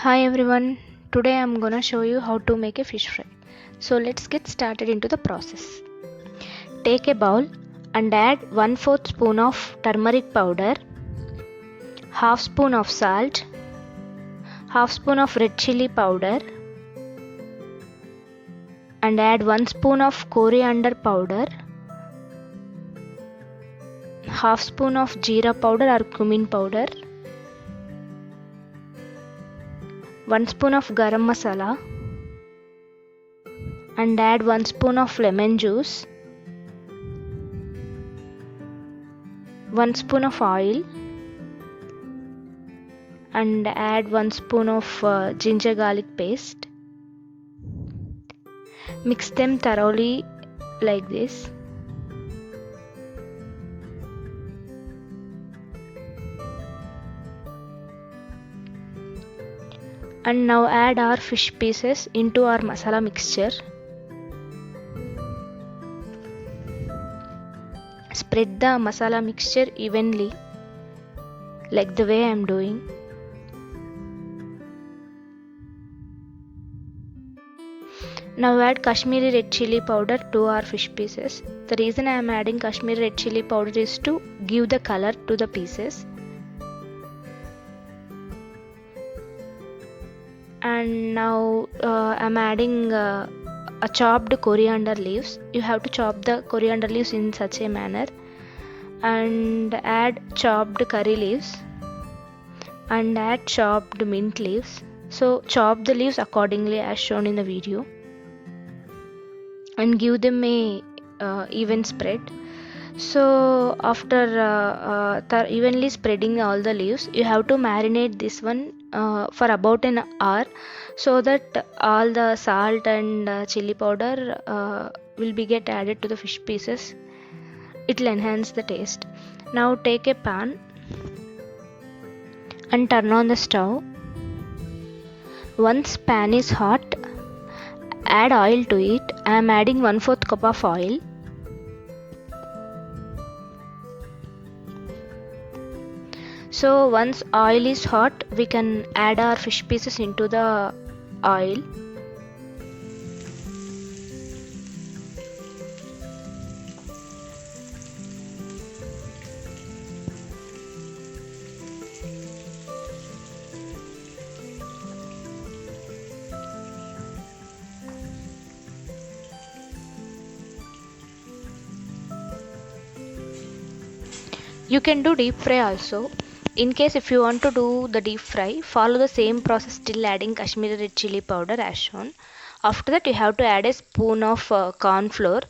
Hi everyone, today I'm gonna show you how to make a fish fry. So let's get started into the process. Take a bowl and add 1/4 spoon of turmeric powder, half spoon of salt, half spoon of red chili powder, and add 1 spoon of coriander powder, half spoon of jeera powder or cumin powder, 1 spoon of garam masala, and add 1 spoon of lemon juice, 1 spoon of oil, and add 1 spoon of ginger garlic paste. Mix them thoroughly like this. And now add our fish pieces into our masala mixture. Spread the masala mixture evenly like the way I am doing. Now add Kashmiri red chili powder to our fish pieces. The reason I am adding Kashmiri red chili powder is to give the color to the pieces. And now I'm adding a chopped coriander leaves. You have to chop the coriander leaves in such a manner, and add chopped curry leaves and add chopped mint leaves. So chop the leaves accordingly as shown in the video and give them a even spread. So after evenly spreading all the leaves, you have to marinate this one for about an hour, so that all the salt and chili powder will be get added to the fish pieces. It will enhance the taste. Now take a pan and turn on the stove. Once pan is hot, add oil to it. I am adding 1/4 cup of oil. So once oil is hot, we can add our fish pieces into the oil. You can do deep fry also. In case if you want to do the deep fry, follow the same process till adding Kashmiri red chili powder as shown. After that you have to add a spoon of corn flour.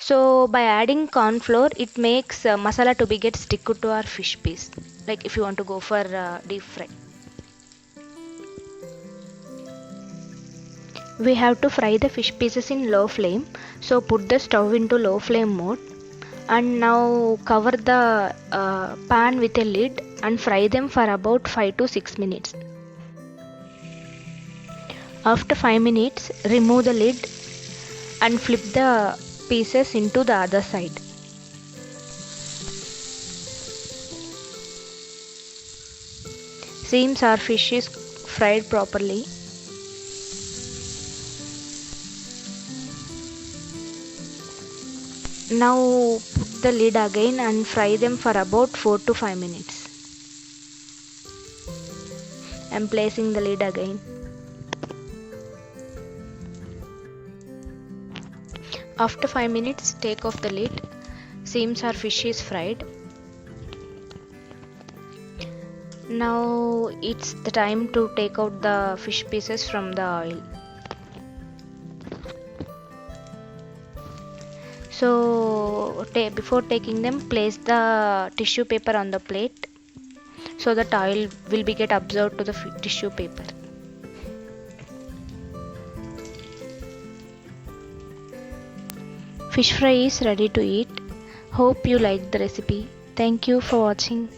So by adding corn flour, it makes masala to be get stick to our fish piece. Like if you want to go for deep fry. We have to fry the fish pieces in low flame. So put the stove into low flame mode. And now cover the pan with a lid and fry them for about 5 to 6 minutes. After 5 minutes, remove the lid and flip the pieces into the other side. Seems our fish is fried properly. Now put the lid again and fry them for about 4 to 5 minutes. I am placing the lid again. After 5 minutes, take off the lid. Seems our fish is fried. Now it's the time to take out the fish pieces from the oil. So before taking them, place the tissue paper on the plate so that oil will be get absorbed to the tissue paper. Fish fry is ready to eat. Hope you liked the recipe. Thank you for watching.